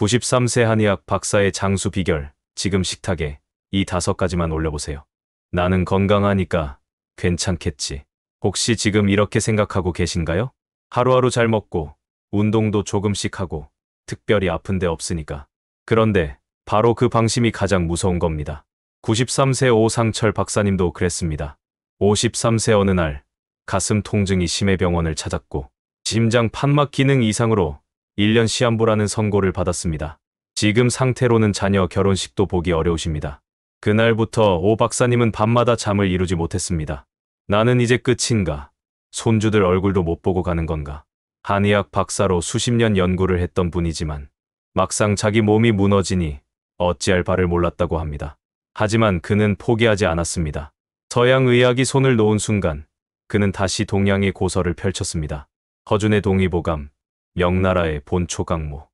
93세 한의학 박사의 장수 비결, 지금 식탁에 이 5가지만 올려보세요. 나는 건강하니까 괜찮겠지. 혹시 지금 이렇게 생각하고 계신가요? 하루하루 잘 먹고 운동도 조금씩 하고 특별히 아픈 데 없으니까. 그런데 바로 그 방심이 가장 무서운 겁니다. 93세 오상철 박사님도 그랬습니다. 53세 어느 날 가슴 통증이 심해 병원을 찾았고 심장 판막 기능 이상으로 1년 시한부라는 선고를 받았습니다. 지금 상태로는 자녀 결혼식도 보기 어려우십니다. 그날부터 오 박사님은 밤마다 잠을 이루지 못했습니다. 나는 이제 끝인가? 손주들 얼굴도 못 보고 가는 건가? 한의학 박사로 수십 년 연구를 했던 분이지만 막상 자기 몸이 무너지니 어찌할 바를 몰랐다고 합니다. 하지만 그는 포기하지 않았습니다. 서양의학이 손을 놓은 순간 그는 다시 동양의 고서를 펼쳤습니다. 허준의 동의보감, 명나라의 본초강모.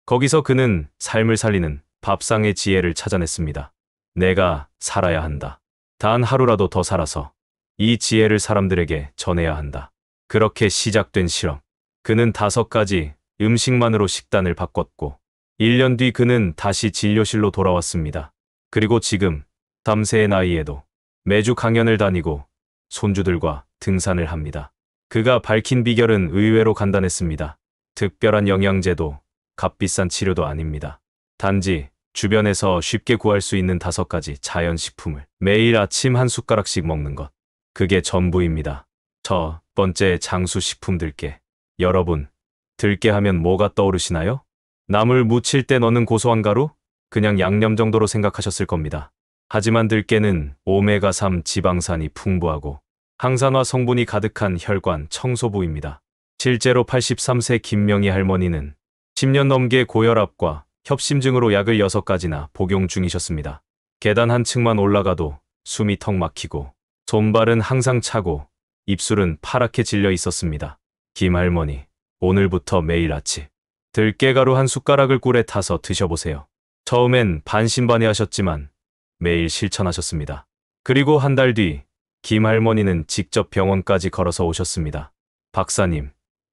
거기서 그는 삶을 살리는 밥상의 지혜를 찾아냈습니다. 내가 살아야 한다. 단 하루라도 더 살아서 이 지혜를 사람들에게 전해야 한다. 그렇게 시작된 실험. 그는 5가지 음식만으로 식단을 바꿨고 1년 뒤 그는 다시 진료실로 돌아왔습니다. 그리고 지금 3세의 나이에도 매주 강연을 다니고 손주들과 등산을 합니다. 그가 밝힌 비결은 의외로 간단했습니다. 특별한 영양제도 값비싼 치료도 아닙니다. 단지 주변에서 쉽게 구할 수 있는 5가지 자연식품을 매일 아침 한 숟가락씩 먹는 것. 그게 전부입니다. 첫 번째 장수식품 들깨. 여러분, 들깨 하면 뭐가 떠오르시나요? 나물 무칠 때 넣는 고소한 가루? 그냥 양념 정도로 생각하셨을 겁니다. 하지만 들깨는 오메가3 지방산이 풍부하고 항산화 성분이 가득한 혈관 청소부입니다. 실제로 83세 김명희 할머니는 10년 넘게 고혈압과 협심증으로 약을 6가지나 복용 중이셨습니다. 계단 한 층만 올라가도 숨이 턱 막히고 손발은 항상 차고 입술은 파랗게 질려 있었습니다. 김 할머니, 오늘부터 매일 아침 들깨가루 한 숟가락을 꿀에 타서 드셔보세요. 처음엔 반신반의하셨지만 매일 실천하셨습니다. 그리고 한 달 뒤 김 할머니는 직접 병원까지 걸어서 오셨습니다. 박사님,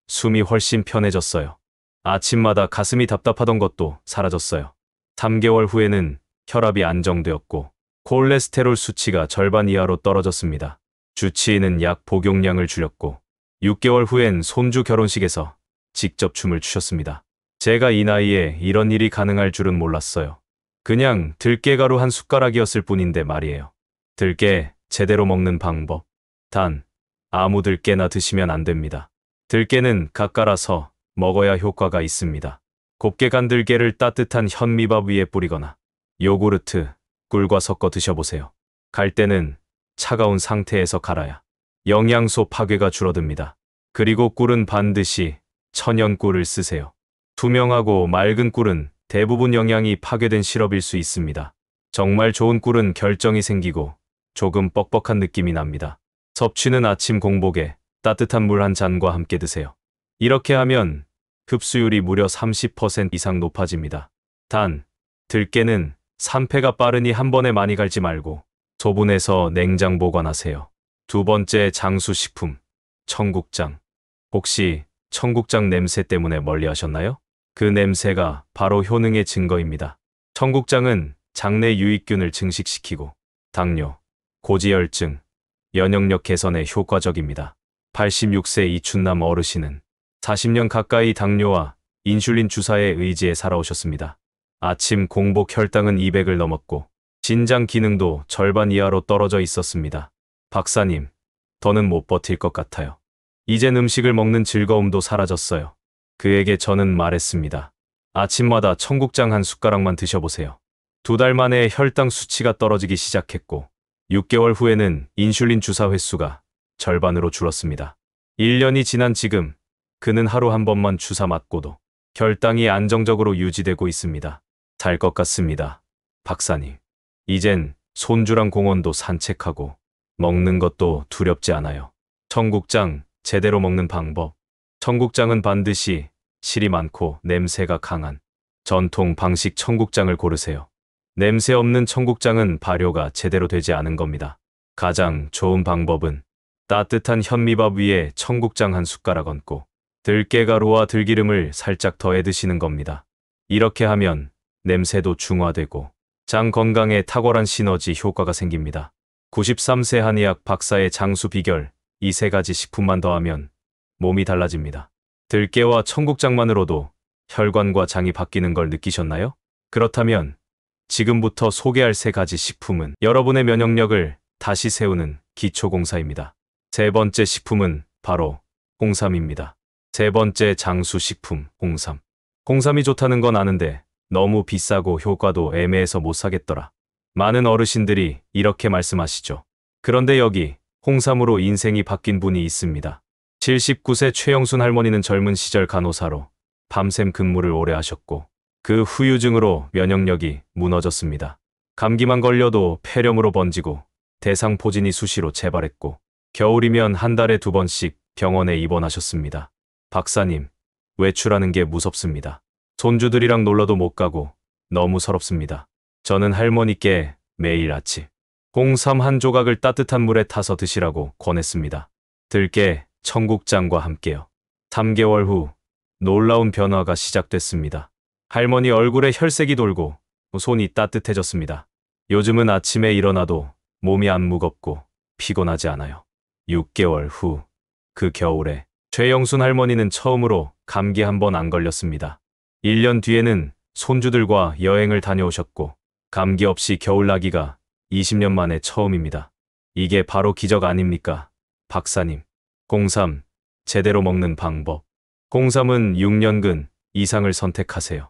숨이 훨씬 편해졌어요. 아침마다 가슴이 답답하던 것도 사라졌어요. 3개월 후에는 혈압이 안정되었고 콜레스테롤 수치가 절반 이하로 떨어졌습니다. 주치의는 약 복용량을 줄였고 6개월 후엔 손주 결혼식에서 직접 춤을 추셨습니다. 제가 이 나이에 이런 일이 가능할 줄은 몰랐어요. 그냥 들깨가루 한 숟가락이었을 뿐인데 말이에요. 들깨 제대로 먹는 방법. 단, 아무 들깨나 드시면 안 됩니다. 들깨는 각 갈아서 먹어야 효과가 있습니다. 곱게 간 들깨를 따뜻한 현미밥 위에 뿌리거나 요구르트, 꿀과 섞어 드셔보세요. 갈 때는 차가운 상태에서 갈아야 영양소 파괴가 줄어듭니다. 그리고 꿀은 반드시 천연 꿀을 쓰세요. 투명하고 맑은 꿀은 대부분 영양이 파괴된 시럽일 수 있습니다. 정말 좋은 꿀은 결정이 생기고 조금 뻑뻑한 느낌이 납니다. 섭취는 아침 공복에 따뜻한 물 한 잔과 함께 드세요. 이렇게 하면 흡수율이 무려 30% 이상 높아집니다. 단, 들깨는 산패가 빠르니 한 번에 많이 갈지 말고 소분해서 냉장 보관하세요. 2번째 장수식품, 청국장. 혹시 청국장 냄새 때문에 멀리하셨나요? 그 냄새가 바로 효능의 증거입니다. 청국장은 장내 유익균을 증식시키고 당뇨, 고지혈증, 면역력 개선에 효과적입니다. 86세 이춘남 어르신은 40년 가까이 당뇨와 인슐린 주사에 의지해 살아오셨습니다. 아침 공복 혈당은 200을 넘었고 신장 기능도 절반 이하로 떨어져 있었습니다. 박사님, 더는 못 버틸 것 같아요. 이젠 음식을 먹는 즐거움도 사라졌어요. 그에게 저는 말했습니다. 아침마다 청국장 한 숟가락만 드셔보세요. 2달 만에 혈당 수치가 떨어지기 시작했고 6개월 후에는 인슐린 주사 횟수가 절반으로 줄었습니다. 1년이 지난 지금 그는 하루 한 번만 주사 맞고도 혈당이 안정적으로 유지되고 있습니다. 살 것 같습니다. 박사님, 이젠 손주랑 공원도 산책하고 먹는 것도 두렵지 않아요. 청국장 제대로 먹는 방법. 청국장은 반드시 실이 많고 냄새가 강한 전통 방식 청국장을 고르세요. 냄새 없는 청국장은 발효가 제대로 되지 않은 겁니다. 가장 좋은 방법은 따뜻한 현미밥 위에 청국장 한 숟가락 얹고 들깨가루와 들기름을 살짝 더해 드시는 겁니다. 이렇게 하면 냄새도 중화되고 장 건강에 탁월한 시너지 효과가 생깁니다. 93세 한의학 박사의 장수 비결, 이 세 가지 식품만 더하면 몸이 달라집니다. 들깨와 청국장만으로도 혈관과 장이 바뀌는 걸 느끼셨나요? 그렇다면 지금부터 소개할 세 가지 식품은 여러분의 면역력을 다시 세우는 기초공사입니다. 세 번째 식품은 바로 홍삼입니다. 세 번째 장수 식품, 홍삼. 홍삼이 좋다는 건 아는데 너무 비싸고 효과도 애매해서 못 사겠더라. 많은 어르신들이 이렇게 말씀하시죠. 그런데 여기 홍삼으로 인생이 바뀐 분이 있습니다. 79세 최영순 할머니는 젊은 시절 간호사로 밤샘 근무를 오래 하셨고 그 후유증으로 면역력이 무너졌습니다. 감기만 걸려도 폐렴으로 번지고 대상포진이 수시로 재발했고 겨울이면 한 달에 2번씩 병원에 입원하셨습니다. 박사님, 외출하는 게 무섭습니다. 손주들이랑 놀러도 못 가고 너무 서럽습니다. 저는 할머니께 매일 아침 홍삼 한 조각을 따뜻한 물에 타서 드시라고 권했습니다. 들깨, 청국장과 함께요. 3개월 후 놀라운 변화가 시작됐습니다. 할머니 얼굴에 혈색이 돌고 손이 따뜻해졌습니다. 요즘은 아침에 일어나도 몸이 안 무겁고 피곤하지 않아요. 6개월 후, 그 겨울에 최영순 할머니는 처음으로 감기 한 번 안 걸렸습니다. 1년 뒤에는 손주들과 여행을 다녀오셨고 감기 없이 겨울 나기가 20년 만에 처음입니다. 이게 바로 기적 아닙니까? 박사님, 홍삼 제대로 먹는 방법. 홍삼은 6년근 이상을 선택하세요.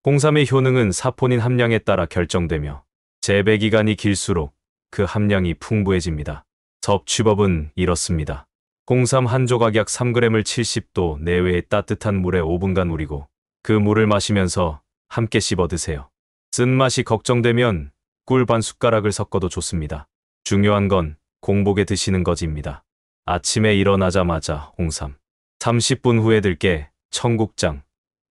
홍삼의 효능은 사포닌 함량에 따라 결정되며 재배 기간이 길수록 그 함량이 풍부해집니다. 섭취법은 이렇습니다. 홍삼 한 조각 약 3g을 70도 내외의 따뜻한 물에 5분간 우리고 그 물을 마시면서 함께 씹어 드세요. 쓴맛이 걱정되면 꿀 반 숟가락을 섞어도 좋습니다. 중요한 건 공복에 드시는 것입니다. 아침에 일어나자마자 홍삼, 30분 후에 들깨, 청국장,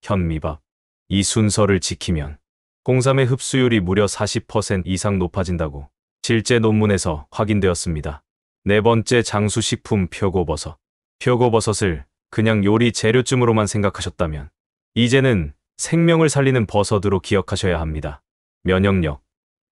현미밥. 이 순서를 지키면 홍삼의 흡수율이 무려 40% 이상 높아진다고 실제 논문에서 확인되었습니다. 네 번째 장수식품 표고버섯. 표고버섯을 그냥 요리 재료쯤으로만 생각하셨다면 이제는 생명을 살리는 버섯으로 기억하셔야 합니다. 면역력,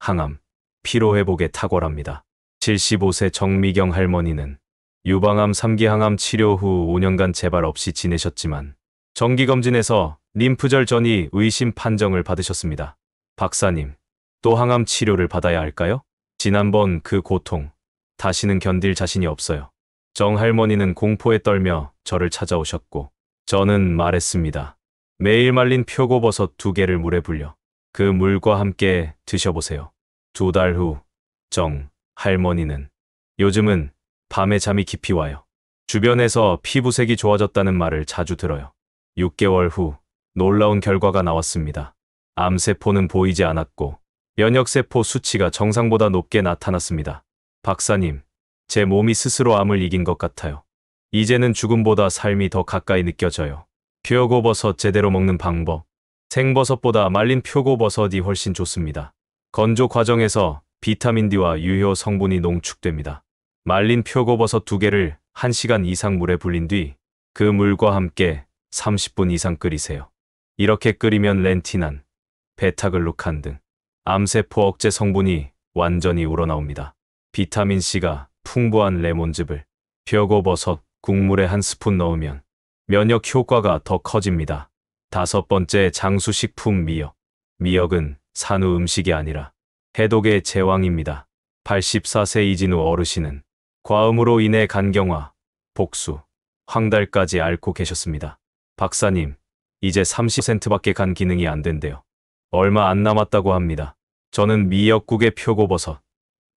항암, 피로회복에 탁월합니다. 75세 정미경 할머니는 유방암 3기 항암 치료 후 5년간 재발 없이 지내셨지만 정기검진에서 림프절 전이 의심 판정을 받으셨습니다. 박사님, 또 항암 치료를 받아야 할까요? 지난번 그 고통, 다시는 견딜 자신이 없어요. 정 할머니는 공포에 떨며 저를 찾아오셨고 저는 말했습니다. 매일 말린 표고버섯 2개를 물에 불려 그 물과 함께 드셔보세요. 2달 후, 정 할머니는 요즘은 밤에 잠이 깊이 와요. 주변에서 피부색이 좋아졌다는 말을 자주 들어요. 6개월 후 놀라운 결과가 나왔습니다. 암세포는 보이지 않았고 면역세포 수치가 정상보다 높게 나타났습니다. 박사님, 제 몸이 스스로 암을 이긴 것 같아요. 이제는 죽음보다 삶이 더 가까이 느껴져요. 표고버섯 제대로 먹는 방법. 생버섯보다 말린 표고버섯이 훨씬 좋습니다. 건조 과정에서 비타민 D와 유효 성분이 농축됩니다. 말린 표고버섯 2개를 1시간 이상 물에 불린 뒤 그 물과 함께 30분 이상 끓이세요. 이렇게 끓이면 렌티난, 베타글루칸 등 암세포 억제 성분이 완전히 우러나옵니다. 비타민C가 풍부한 레몬즙을 표고버섯 국물에 1스푼 넣으면 면역 효과가 더 커집니다. 5번째 장수식품 미역. 미역은 산후 음식이 아니라 해독의 제왕입니다. 84세 이진우 어르신은 과음으로 인해 간경화, 복수, 황달까지 앓고 계셨습니다. 박사님, 이제 30%밖에 간 기능이 안 된대요. 얼마 안 남았다고 합니다. 저는 미역국에 표고버섯,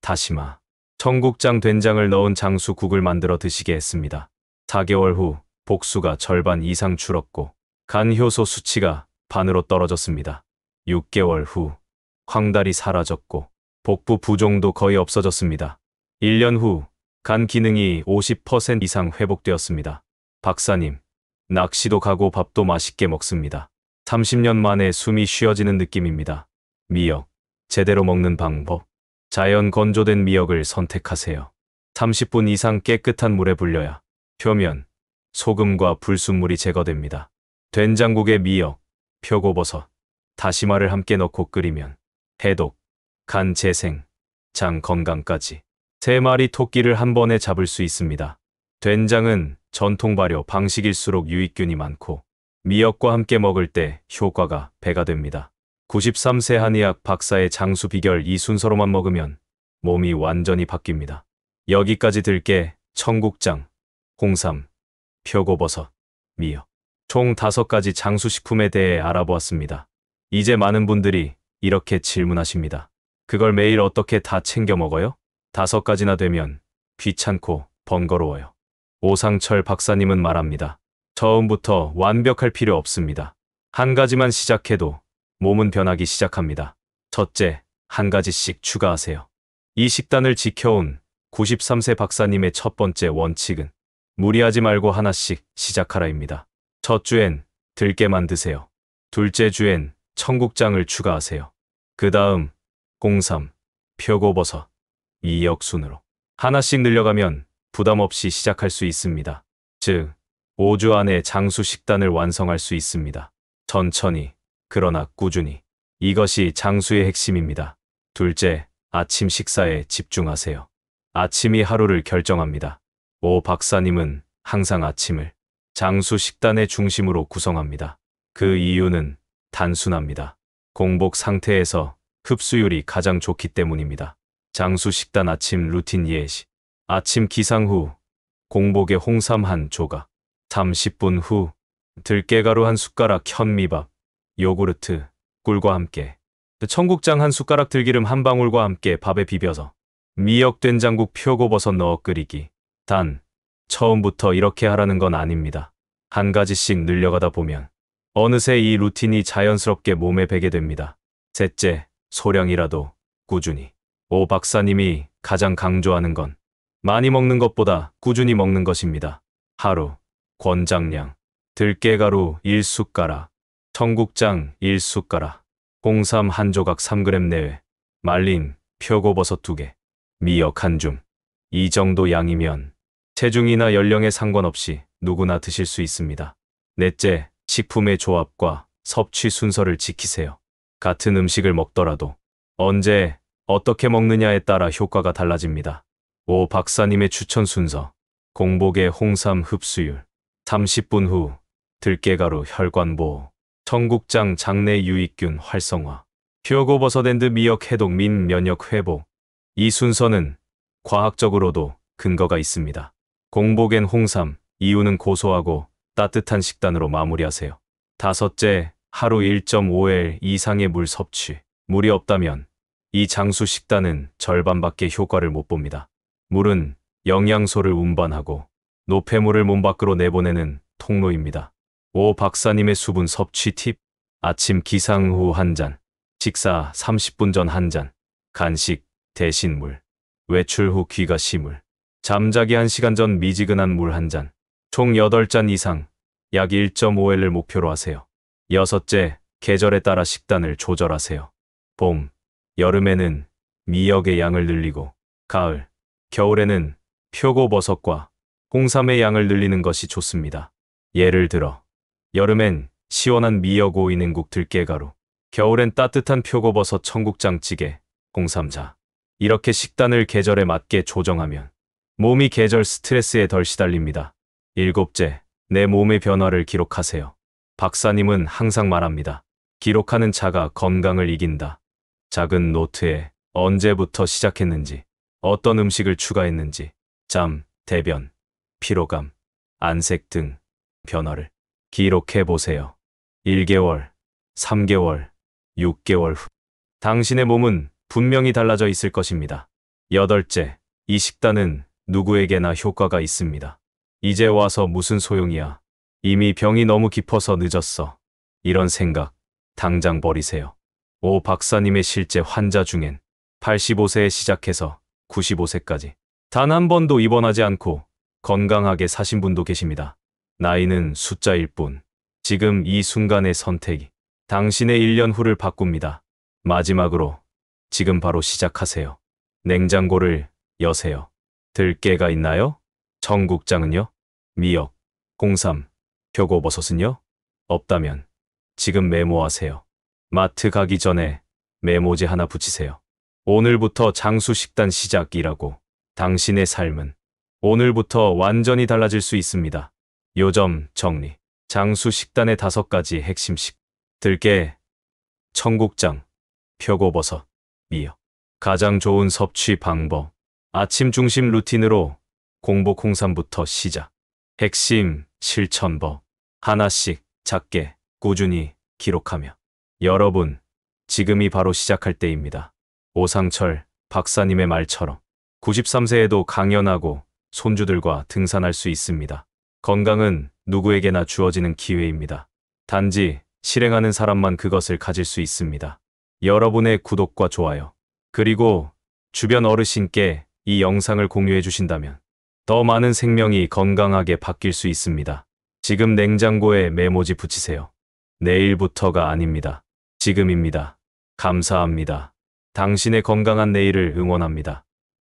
다시마, 청국장 된장을 넣은 장수국을 만들어 드시게 했습니다. 4개월 후 복수가 절반 이상 줄었고 간 효소 수치가 반으로 떨어졌습니다. 6개월 후 황달이 사라졌고 복부 부종도 거의 없어졌습니다. 1년 후 간 기능이 50% 이상 회복되었습니다. 박사님, 낚시도 가고 밥도 맛있게 먹습니다. 30년 만에 숨이 쉬어지는 느낌입니다. 미역, 제대로 먹는 방법. 자연 건조된 미역을 선택하세요. 30분 이상 깨끗한 물에 불려야 표면, 소금과 불순물이 제거됩니다. 된장국에 미역, 표고버섯, 다시마를 함께 넣고 끓이면 해독, 간 재생, 장 건강까지 3마리 토끼를 한 번에 잡을 수 있습니다. 된장은 전통 발효 방식일수록 유익균이 많고 미역과 함께 먹을 때 효과가 배가 됩니다. 93세 한의학 박사의 장수 비결 이 순서로만 먹으면 몸이 완전히 바뀝니다. 여기까지 들깨, 청국장, 홍삼, 표고버섯, 미역 총 5가지 장수식품에 대해 알아보았습니다. 이제 많은 분들이 이렇게 질문하십니다. 그걸 매일 어떻게 다 챙겨 먹어요? 5가지나 되면 귀찮고 번거로워요. 오상철 박사님은 말합니다. 처음부터 완벽할 필요 없습니다. 한 가지만 시작해도 몸은 변하기 시작합니다. 첫째, 한 가지씩 추가하세요. 이 식단을 지켜온 93세 박사님의 첫 번째 원칙은 무리하지 말고 하나씩 시작하라입니다. 첫 주엔 들깨만 드세요. 둘째 주엔 청국장을 추가하세요. 그 다음 홍삼, 표고버섯, 미역 순으로 하나씩 늘려가면 부담 없이 시작할 수 있습니다. 즉, 5주 안에 장수 식단을 완성할 수 있습니다. 천천히, 그러나 꾸준히. 이것이 장수의 핵심입니다. 둘째, 아침 식사에 집중하세요. 아침이 하루를 결정합니다. 오 박사님은 항상 아침을 장수 식단의 중심으로 구성합니다. 그 이유는 단순합니다. 공복 상태에서 흡수율이 가장 좋기 때문입니다. 장수 식단 아침 루틴 예시. 아침 기상 후 공복에 홍삼 한 조각, 30분 후 들깨가루 한 숟가락 현미밥, 요구르트, 꿀과 함께 청국장 한 숟가락 들기름 한 방울과 함께 밥에 비벼서 미역 된장국 표고버섯 넣어 끓이기. 단, 처음부터 이렇게 하라는 건 아닙니다. 한 가지씩 늘려가다 보면 어느새 이 루틴이 자연스럽게 몸에 배게 됩니다. 셋째, 소량이라도 꾸준히. 오 박사님이 가장 강조하는 건 많이 먹는 것보다 꾸준히 먹는 것입니다. 하루, 권장량, 들깨가루 1숟가락, 청국장 1숟가락, 홍삼 한 조각 3g 내외, 말린 표고버섯 2개, 미역 1줌. 이 정도 양이면 체중이나 연령에 상관없이 누구나 드실 수 있습니다. 넷째, 식품의 조합과 섭취 순서를 지키세요. 같은 음식을 먹더라도 언제, 어떻게 먹느냐에 따라 효과가 달라집니다. 오 박사님의 추천 순서. 공복에 홍삼 흡수율, 30분 후 들깨가루 혈관 보호, 청국장 장내 유익균 활성화, 표고버섯 앤드 미역 해독 민 면역 회복. 이 순서는 과학적으로도 근거가 있습니다. 공복엔 홍삼, 이유는 고소하고 따뜻한 식단으로 마무리하세요. 다섯째, 하루 1.5L 이상의 물 섭취. 물이 없다면 이 장수 식단은 절반밖에 효과를 못 봅니다. 물은 영양소를 운반하고 노폐물을 몸 밖으로 내보내는 통로입니다. 오 박사님의 수분 섭취 팁. 아침 기상 후 한 잔, 식사 30분 전 한 잔, 간식 대신 물, 외출 후 귀가 시물, 잠자기 1시간 전 미지근한 물 한 잔, 총 8잔 이상, 약 1.5L을 목표로 하세요. 여섯째, 계절에 따라 식단을 조절하세요. 봄, 여름에는 미역의 양을 늘리고, 가을, 겨울에는 표고버섯과 홍삼의 양을 늘리는 것이 좋습니다. 예를 들어, 여름엔 시원한 미역 오이냉국 들깨가루, 겨울엔 따뜻한 표고버섯 청국장찌개, 홍삼자. 이렇게 식단을 계절에 맞게 조정하면 몸이 계절 스트레스에 덜 시달립니다. 일곱째, 내 몸의 변화를 기록하세요. 박사님은 항상 말합니다. 기록하는 자가 건강을 이긴다. 작은 노트에 언제부터 시작했는지, 어떤 음식을 추가했는지, 잠, 대변, 피로감, 안색 등 변화를 기록해 보세요. 1개월, 3개월, 6개월 후 당신의 몸은 분명히 달라져 있을 것입니다. 여덟째, 이 식단은 누구에게나 효과가 있습니다. 이제 와서 무슨 소용이야. 이미 병이 너무 깊어서 늦었어. 이런 생각 당장 버리세요. 오 박사님의 실제 환자 중엔 85세에 시작해서 95세까지 단 한 번도 입원하지 않고 건강하게 사신 분도 계십니다. 나이는 숫자일 뿐. 지금 이 순간의 선택이 당신의 1년 후를 바꿉니다. 마지막으로 지금 바로 시작하세요. 냉장고를 여세요. 들깨가 있나요? 청국장은요? 미역, 홍삼, 표고버섯은요? 없다면 지금 메모하세요. 마트 가기 전에 메모지 하나 붙이세요. 오늘부터 장수 식단 시작이라고. 당신의 삶은 오늘부터 완전히 달라질 수 있습니다. 요점 정리. 장수 식단의 5가지 핵심식. 들깨, 청국장, 표고버섯, 미역. 가장 좋은 섭취 방법. 아침 중심 루틴으로 공복 홍삼부터 시작. 핵심 실천법. 하나씩 작게 꾸준히 기록하며. 여러분, 지금이 바로 시작할 때입니다. 오상철 박사님의 말처럼 93세에도 강연하고 손주들과 등산할 수 있습니다. 건강은 누구에게나 주어지는 기회입니다. 단지 실행하는 사람만 그것을 가질 수 있습니다. 여러분의 구독과 좋아요, 그리고 주변 어르신께 이 영상을 공유해 주신다면 더 많은 생명이 건강하게 바뀔 수 있습니다. 지금 냉장고에 메모지 붙이세요. 내일부터가 아닙니다. 지금입니다. 감사합니다. 당신의 건강한 내일을 응원합니다.